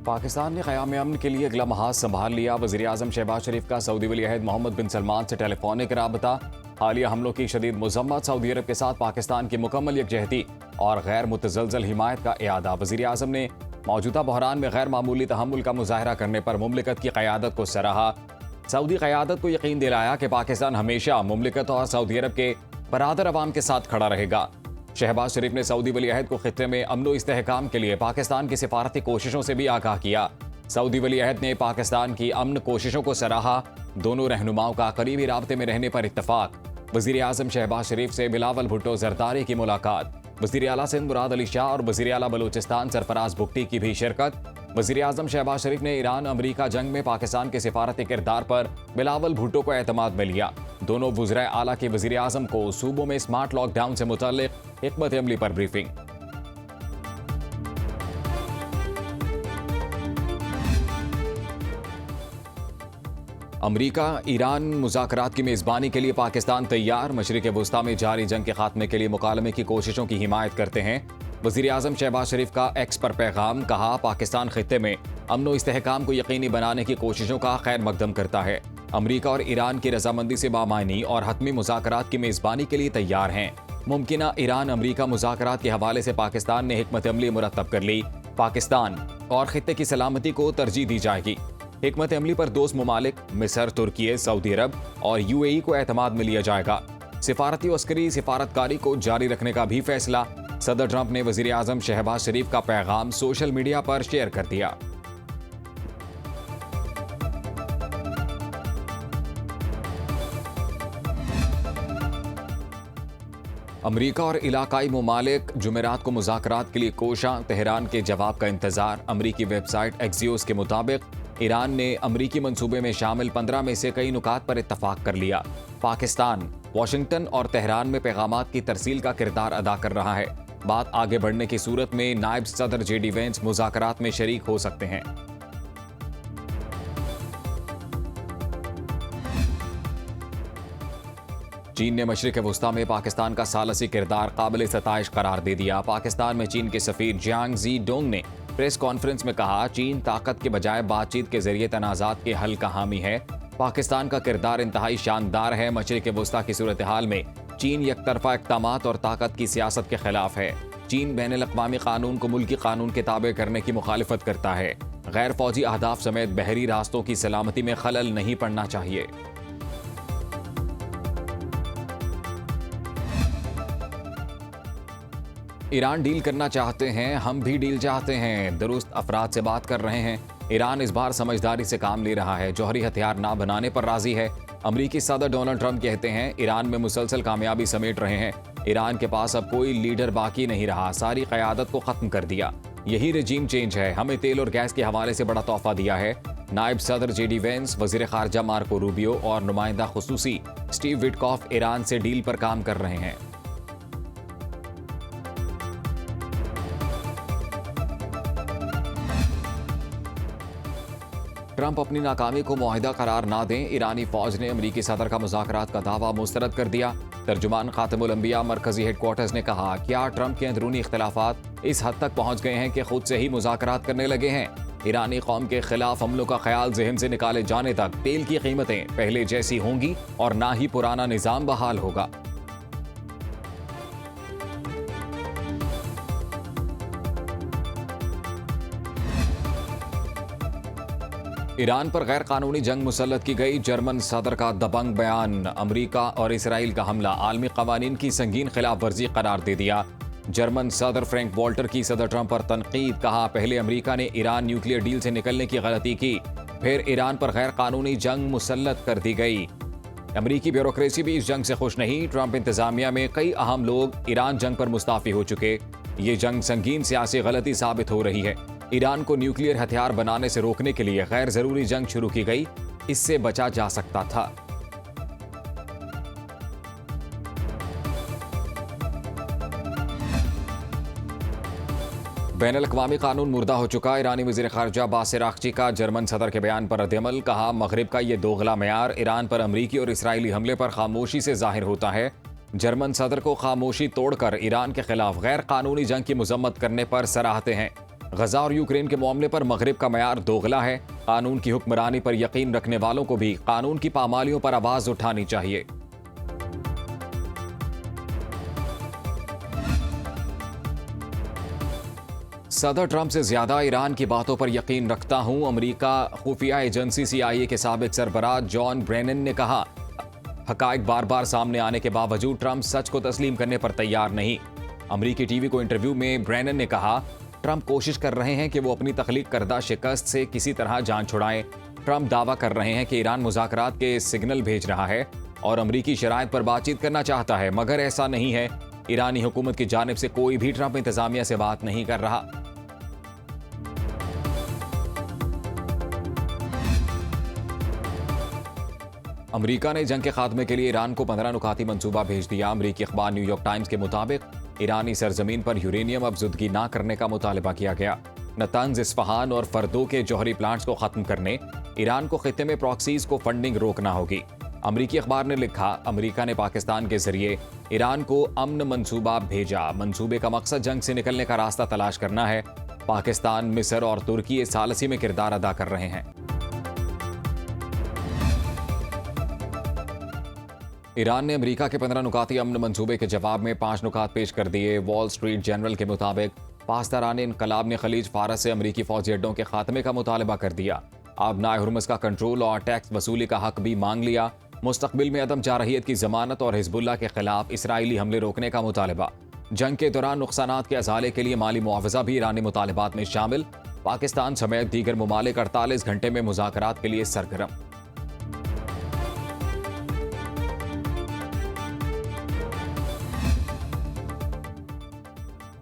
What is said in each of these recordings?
पाकिस्तान ने क़याम अमन के लिए अगला महाज संभाल लिया। वज़ीर-ए-आज़म शहबाज शरीफ का सऊदी वली-अहद मोहम्मद बिन सलमान से टेलीफोनिक राबता। हालिया हमलों की शदीद मज़म्मत, सऊदी अरब के साथ पाकिस्तान की मुकम्मल यकजहती और गैर मुतज़लज़ल हिमायत का इआदा। वज़ीर-ए-आज़म ने मौजूदा बहरान में गैर मामूली तहम्मुल का मुज़ाहरा करने पर मुमलिकत की क़यादत को सराहा। सऊदी क़यादत को यकीन दिलाया कि पाकिस्तान हमेशा मुमलिकत और सऊदी अरब के बरादर अवाम के साथ खड़ा रहेगा। शहबाज शरीफ ने सऊदी वली-अहद को खित्ते में अमन इस्तेहकाम के लिए पाकिस्तान की सिफारती कोशिशों से भी आगाह किया। सऊदी वली-अहद ने पाकिस्तान की अमन कोशिशों को सराहा। दोनों रहनुमाओं का करीबी राब्ते में रहने पर इत्तफाक। वज़ीर-ए-आज़म शहबाज शरीफ से बिलावल भुट्टो ज़रदारी की मुलाकात। वज़ीर आला सिंध मुराद अली शाह और वज़ीर आला बलूचिस्तान सरफराज बुगटी की भी शिरकत। वज़ीर-ए-आज़म शहबाज शरीफ ने ईरान अमरीका जंग में पाकिस्तान के सिफारती किरदार पर बिलावल भुट्टो को एतमाद में लिया। दोनों वज़ीर आला के वज़ीर-ए-आज़म को सूबों में स्मार्ट लॉकडाउन से मुतल्लिक़ हिकमत अमली पर ब्रीफिंग। अमरीका ईरान मुज़ाकरात की मेज़बानी के लिए पाकिस्तान तैयार। मशरिक़ वुस्ता में जारी जंग के खात्मे के लिए मुकालमे की कोशिशों की हिमायत करते हैं। वज़ीर-ए-आज़म शहबाज शरीफ का एक्स पर पैगाम, कहा पाकिस्तान खित्ते में अमन व इस्तेहकाम को यकीनी बनाने की कोशिशों का खैर मकदम करता है। अमरीका और ईरान की रजामंदी से बामायनी और हतमी मुज़ाकरात की मेज़बानी के लिए तैयार हैं। मुमकिना ईरान अमरीका मुज़ाकरात के हवाले से पाकिस्तान ने हिकमत अमली मुरतब कर ली। पाकिस्तान और खित्ते की सलामती को तरजीह दी जाएगी। हिकमत अमली पर दोस्त ममालिक मिस्र, तुर्की, सऊदी अरब और UAE को एतमाद में लिया जाएगा। सिफारती और अस्करी सिफारतकारी को जारी रखने का भी फैसला। सदर ट्रंप ने वज़ीर-ए-आज़म शहबाज शरीफ का पैगाम सोशल मीडिया पर शेयर कर दिया। अमरीका और इलाकाई ममालिक जुमेरात को मुज़ाकरात के लिए कोशा। तेहरान के जवाब का इंतजार। अमरीकी वेबसाइट एक्सियोस के मुताबिक ईरान ने अमरीकी मंसूबे में शामिल 15 में से कई नुकात पर इत्तफाक कर लिया। पाकिस्तान वाशिंगटन और तेहरान में पैगामात की तरसील का किरदार अदा कर रहा है। बात आगे बढ़ने की सूरत में नायब सदर JD वेंस मुज़ाकरात में शरीक हो सकते हैं। चीन ने मशरिक़ वुस्ता में पाकिस्तान का सालसी किरदार काबिल सताइश करार दे दिया। पाकिस्तान में चीन के सफ़ीर जियांग जी डोंग ने प्रेस कॉन्फ्रेंस में कहा, चीन ताकत के बजाय बातचीत के जरिए तनाज़ात के हल का हामी है। पाकिस्तान का किरदार इंतहाई शानदार है। मशरिक़ वुस्ता की सूरत हाल में चीन यकतरफा इक़दामात और ताकत की सियासत के खिलाफ है। चीन बैनुल-अक़वामी कानून को मुल्की कानून के ताबे करने की मुखालिफत करता है। गैर फौजी अहदाफ समेत बहरी रास्तों की सलामती में खलल नहीं पड़ना चाहिए। ईरान डील करना चाहते हैं, हम भी डील चाहते हैं। दुरुस्त अफराद से बात कर रहे हैं। ईरान इस बार समझदारी से काम ले रहा है। जौहरी हथियार ना बनाने पर राजी है। अमरीकी सदर डोनाल्ड ट्रंप कहते हैं, ईरान में मुसलसल कामयाबी समेट रहे हैं। ईरान के पास अब कोई लीडर बाकी नहीं रहा। सारी क़यादत को ख़त्म कर दिया। यही रजीम चेंज है। हमें तेल और गैस के हवाले से बड़ा तोहफा दिया है। नायब सदर JD वेंस, वज़ीर ख़ारजा मार्को रूबियो और नुमाइंदा खुसूसी स्टीव विटकॉफ ईरान से डील पर काम कर रहे हैं। ट्रंप अपनी नाकामी को मुआहिदा करार ना दें। ईरानी फौज ने अमरीकी सदर का मुज़ाकरात का दावा मुस्तरद कर दिया। तर्जुमान खातिमुल अंबिया मरकजी हेडक्वार्टर्स ने कहा, क्या ट्रंप के अंदरूनी इख्तिलाफात इस हद तक पहुंच गए हैं कि खुद से ही मुज़ाकरात करने लगे हैं। ईरानी कौम के खिलाफ हमलों का ख्याल जहन से निकाले जाने तक तेल की कीमतें पहले जैसी होंगी और ना ही पुराना निज़ाम बहाल होगा। ईरान पर गैर कानूनी जंग मुसल्लत की गई। जर्मन सदर का दबंग बयान। अमरीका और इसराइल का हमला आलमी कवानीन की संगीन खिलाफ वर्जी करार दे दिया। जर्मन सदर फ्रैंक वॉल्टर की सदर ट्रंप पर तनकीद। कहा, पहले अमरीका ने ईरान न्यूक्लियर डील से निकलने की गलती की, फिर ईरान पर गैर कानूनी जंग मुसल्लत कर दी गई। अमरीकी ब्यूरोक्रेसी भी इस जंग से खुश नहीं। ट्रंप इंतजामिया में कई अहम लोग ईरान जंग पर मुस्ताफी हो चुके। ये जंग संगीन सियासी गलती साबित हो रही है। ईरान को न्यूक्लियर हथियार बनाने से रोकने के लिए गैर जरूरी जंग शुरू की गई। इससे बचा जा सकता था। बैनुल-अक़वामी कानून मुर्दा हो चुका। ईरानी वज़ीर ख़ारजा अब्बास अराग़ची का जर्मन सदर के बयान पर रद्द-ए-अमल। कहा, मग़रिब का ये दोगला मयार ईरान पर अमरीकी और इसराइली हमले पर खामोशी से ज़ाहिर होता है। जर्मन सदर को खामोशी तोड़कर ईरान के खिलाफ गैर कानूनी जंग की मज़म्मत करने पर सराहते हैं। गजा और यूक्रेन के मामले पर मगरिब का मयार दोगला है। कानून की हुक्मरानी पर यकीन रखने वालों को भी कानून की पामालियों पर आवाज उठानी चाहिए। सदर ट्रंप से ज्यादा ईरान की बातों पर यकीन रखता हूं, अमेरिका खुफिया एजेंसी CIA के साबिक सरबराह जॉन ब्रेनन ने कहा। हकायक बार बार सामने आने के बावजूद ट्रंप सच को तस्लीम करने पर तैयार नहीं। अमेरिकी टीवी को इंटरव्यू में ब्रेनन ने कहा, ट्रंप कोशिश कर रहे हैं कि वो अपनी तख्लीक करदा शिकस्त से किसी तरह जान छुड़ाएं। ट्रंप दावा कर रहे हैं कि ईरान मुज़ाकरात के सिग्नल भेज रहा है और अमेरिकी शराइत पर बातचीत करना चाहता है, मगर ऐसा नहीं है। ईरानी हुकूमत की जानिब से कोई भी ट्रंप इंतजामिया से बात नहीं कर रहा। अमेरिका ने जंग के खात्मे के लिए ईरान को 15 नुकाती मंसूबा भेज दिया। अमेरिकी अखबार न्यूयॉर्क टाइम्स के मुताबिक ईरानी सरजमीन पर यूरेनियम अफजुदगी न करने का मुतालबा किया गया। नतंज, इस्फहान और फर्दो के जौहरी प्लांट्स को खत्म करने, ईरान को खित्ते में प्रॉक्सीज को फंडिंग रोकना होगी। अमेरिकी अखबार ने लिखा, अमेरिका ने पाकिस्तान के जरिए ईरान को अमन मंसूबा भेजा। मंसूबे का मकसद जंग से निकलने का रास्ता तलाश करना है। पाकिस्तान, मिस्र और तुर्की इस सालसी में किरदार अदा कर रहे हैं। ईरान ने अमेरिका के 15 नुकाती अमन मंसूबे के जवाब में 5 नुकात पेश कर दिए। वॉल स्ट्रीट जर्नल के मुताबिक पासदारान इनकलाब ने खलीज फारस से अमेरिकी फौजी अड्डों के खात्मे का मुतालबा कर दिया। आबनाए हुर्मुज़ का कंट्रोल और टैक्स वसूली का हक भी मांग लिया। मुस्तकबिल में अदम जारहियत की जमानत और हिजबुल्लाह के खिलाफ इसराइली हमले रोकने का मुतालबा। जंग के दौरान नुकसानात के अजाले के लिए माली मुआवजा भी ईरानी मुतालबात में शामिल। पाकिस्तान समेत दीगर ममालिक 48 घंटे में मुज़ाकरात के लिए सरगर्म।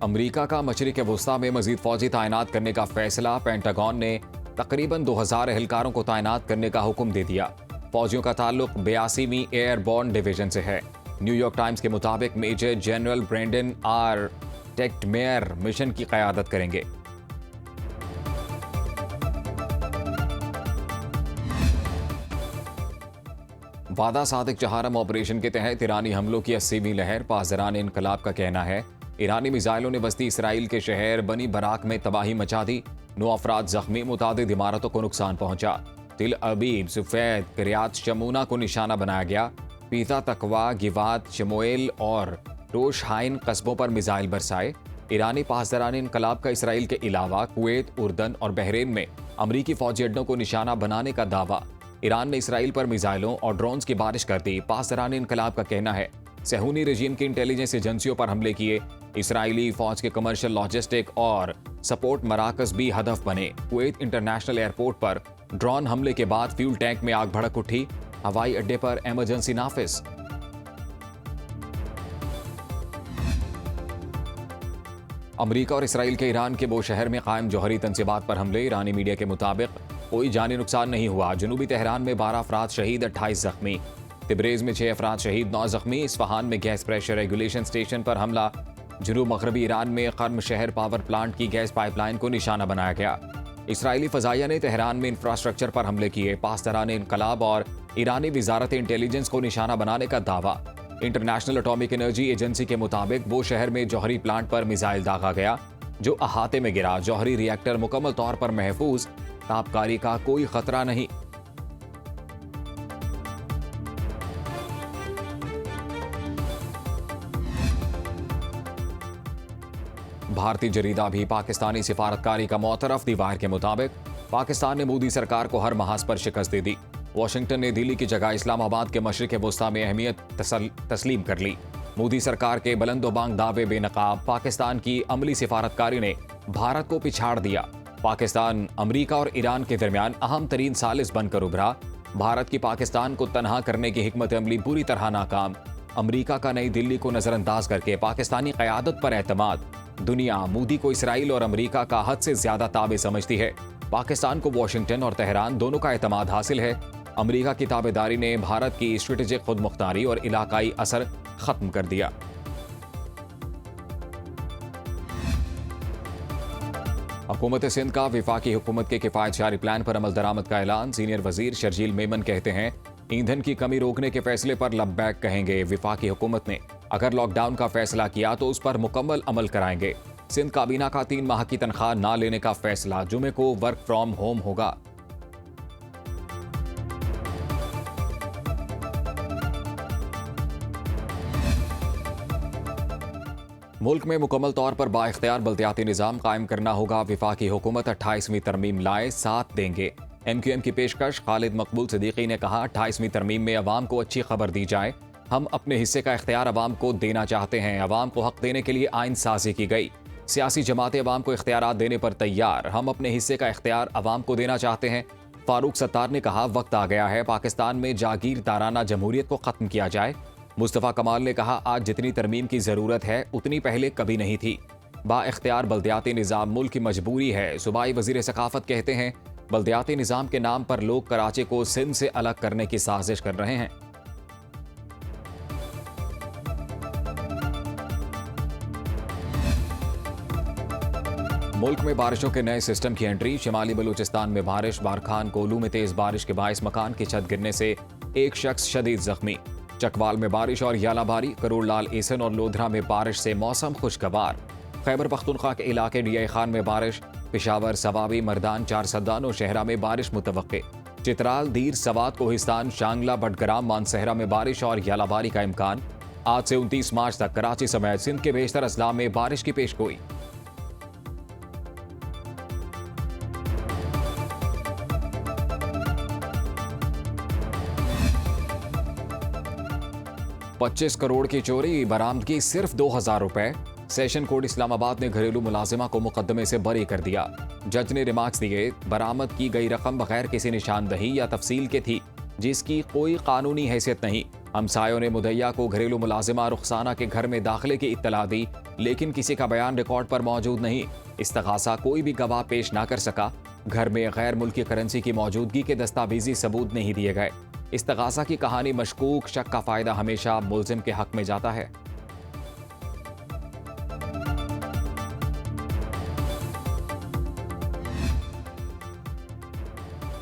अमेरिका का मशरिक़ वुस्ता में मजीद फौजी तैनात करने का फैसला। पेंटागन ने तकरीबन 2000 एहलकारों को तैनात करने का हुक्म दे दिया। फौजियों का ताल्लुक 82वीं एयरबोर्न डिवीजन से है। न्यूयॉर्क टाइम्स के मुताबिक major general Brendan R Tectmeyer mission की क़यादत करेंगे। वादा सादिक चहारम ऑपरेशन के तहत ईरानी हमलों की 80वीं लहर। पासदारान इनकलाब का कहना है, ईरानी मिसाइलों ने बस्ती इसराइल के शहर बनी बराक में तबाही मचा दी। 9 अफराद जख्मी, मुतादिद इमारतों को नुकसान पहुंचा। तिल अबीब, सुफैद, किरियात शमूना को निशाना बनाया गया। पीता, तकवा, गिवात, शमोएल और रोशहाइन कस्बों पर मिसाइल बरसाए। ईरानी पासदारान इनकलाब का इसराइल के अलावा कुवैत, उर्दन और बहरीन में अमरीकी फौजी अड्डों को निशाना बनाने का दावा। ईरान ने इसराइल पर मिसाइलों और ड्रोन्स की बारिश कर दी। पासदारान इनकलाब का कहना है, सहूनी रजीम की इंटेलिजेंस एजेंसियों पर हमले किए। इसराइली फौज के कमर्शियल, लॉजिस्टिक और सपोर्ट मराकज भी हदफ बने। कुवैत इंटरनेशनल एयरपोर्ट पर ड्रोन हमले के बाद फ्यूल टैंक में आग भड़क उठी। हवाई अड्डे पर इमरजेंसी नाफिज। अमेरिका और इसराइल के ईरान के बो शहर में कायम जौहरी तंसीबात पर हमले। ईरानी मीडिया के मुताबिक कोई जानी नुकसान नहीं हुआ। जनूबी तेहरान में 12 अफराद शहीद, 28 जख्मी। तिब्रेज में 6 अफराद शहीद, 9 जख्मी। इस्फहान में गैस प्रेशर रेगुलेशन स्टेशन पर हमला। जनूब मगरबी ईरान में कर्म शहर पावर प्लांट की गैस पाइपलाइन को निशाना बनाया गया। इसराइली फजाइया ने तेहरान में इंफ्रास्ट्रक्चर पर हमले किए। पासदारान इनकलाब और ईरानी वजारत इंटेलिजेंस को निशाना बनाने का दावा। इंटरनेशनल एटॉमिक एनर्जी एजेंसी के मुताबिक वो शहर में जौहरी प्लांट पर मिसाइल दागा गया जो अहाते में गिरा। जौहरी रिएक्टर मुकम्मल तौर पर महफूज, ताबकारी का कोई खतरा नहीं। भारतीय जरीदा भी पाकिस्तानी सिफारतकारी का मोतरफ। दीवार के मुताबिक पाकिस्तान ने मोदी सरकार को हर महाज पर शिकस्त दे दी। वाशिंगटन ने दिल्ली की जगह इस्लामाबाद के मशरिक़ वुस्ता में अहमियत तस्लीम कर ली। मोदी सरकार के बुलंदोबांग दावे बेनकाब। पाकिस्तान की अमली सिफारतकारी ने भारत को पिछाड़ दिया। पाकिस्तान, अमरीका और ईरान के दरमियान अहम तरीन सालिस बनकर उभरा। भारत की पाकिस्तान को तनहा करने की हिकमत अमली पूरी तरह नाकाम। अमरीका का नई दिल्ली को नजरअंदाज करके पाकिस्तानी क़यादत पर एतमाद। दुनिया मोदी को इसराइल और अमरीका का हद से ज्यादा ताबे समझती है। पाकिस्तान को वाशिंगटन और तेहरान दोनों का एतमाद हासिल है। अमरीका की ताबेदारी ने भारत की स्ट्रेटेजिक खुद मुख्तारी और इलाकाई असर खत्म कर दिया। हुकूमत सिंध का विफाकी हुकूमत के किफायत जारी प्लान पर अमल दरामद का ऐलान। सीनियर वजीर शर्जील मेमन कहते हैं, ईंधन की कमी रोकने के फैसले पर लब्बैक कहेंगे। विफाकी हुकूमत ने अगर लॉकडाउन का फैसला किया तो उस पर मुकम्मल अमल कराएंगे। सिंध काबीना का 3 माह की तनख्वाह ना लेने का फैसला, जुमे को वर्क फ्रॉम होम होगा। मुल्क में मुकम्मल तौर पर बाइख्तियार बल्दियाती निज़ाम कायम करना होगा। विफाकी हुकूमत 28वीं तरमीम लाए, साथ देंगे। MQM की पेशकश। खालिद मकबूल सिद्दीकी ने कहा, 28वीं तरमीम में अवाम को अच्छी खबर दी जाए। हम अपने हिस्से का इख्तियार अवाम को देना चाहते हैं। अवाम को हक देने के लिए आइन साजी की गई। सियासी जमातें अवाम को इख्तियारात देने पर तैयार। हम अपने हिस्से का इख्तियार अवाम को देना चाहते हैं। फारूक सत्तार ने कहा, वक्त आ गया है पाकिस्तान में जागीरदाराना जमहूरियत को ख़त्म किया जाए। मुस्तफ़ा कमाल ने कहा, आज जितनी तरमीम की ज़रूरत है उतनी पहले कभी नहीं थी। बाइख्तियार बल्दियाती निज़ाम मुल्क की मजबूरी है। सूबाई वज़ीर सकाफ़त कहते हैं, बल्दियाती निज़ाम के नाम पर लोग कराची को सिंध से अलग करने की साजिश कर रहे हैं। मुल्क में बारिशों के नए सिस्टम की एंट्री। शिमाली बलूचिस्तान में बारिश। बारखान कोलू में तेज बारिश के बायस मकान की छत गिरने से एक शख्स शदीद जख्मी। चकवाल में बारिश और यालाबारी। करोड़लाल एसन और लोधरा में बारिश से मौसम खुशगवार। खैबर पख्तूनख्वा के इलाके डीआई खान में बारिश। पेशावर, सवाबी, मर्दान, चारसद्दान और शहरा में बारिश मुतवक्के। चित्राल, दीर, सवात, कोहिस्तान, शांगला, बटग्राम, मानसहरा में बारिश और यालाबारी का इम्कान। आज से 29 मार्च तक कराची समेत सिंध के बेशतर अजला में बारिश की पेशगोई। $25 करोड़ की चोरी, बरामदगी सिर्फ 2000 रुपए। सेशन कोर्ट इस्लामाबाद ने घरेलू मुलाजिमा को मुकदमे से बरी कर दिया। जज ने रिमार्क्स दिए, बरामद की गई रकम बगैर किसी निशानदही या तफसील के थी, जिसकी कोई कानूनी हैसियत नहीं। हमसायों ने मुदैया को घरेलू मुलाजिमा रुखसाना के घर में दाखिले की इत्तला दी, लेकिन किसी का बयान रिकॉर्ड पर मौजूद नहीं। इस्तगासा कोई भी गवाह पेश ना कर सका। घर में गैर मुल्की करेंसी की मौजूदगी के दस्तावेजी सबूत नहीं दिए गए। इस्तगासा की कहानी मशकूक। शक का फायदा हमेशा मुल्जिम के हक में जाता है।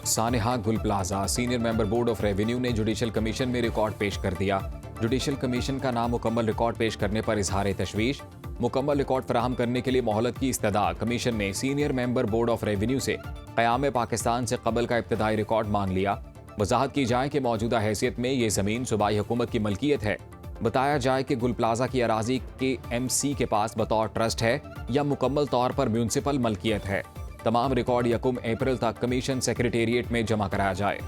सानेहा गुल plaza. Senior member board of revenue ने जुडिशल कमीशन में रिकॉर्ड पेश कर दिया। जुडिशल कमीशन का नामुकम्मल रिकॉर्ड पेश करने पर इजहार तशवीश। मुकम्मल रिकॉर्ड फराहम करने के लिए मोहलत की इस्तदा। कमीशन ने senior member board of revenue से क़याम पाकिस्तान से कबल का इब्तदाई रिकॉर्ड मांग लिया। वजाहत की जाए कि मौजूदा हैसियत में ये ज़मीन सूबाई हुकूमत की मलकियत है। बताया जाए कि गुल प्लाजा की अराजी के MC के पास बतौर ट्रस्ट है या मुकम्मल तौर पर म्यूनसिपल मलकियत है। तमाम रिकॉर्ड 1 अप्रैल तक कमीशन सेक्रेटेरिएट में जमा कराया जाए।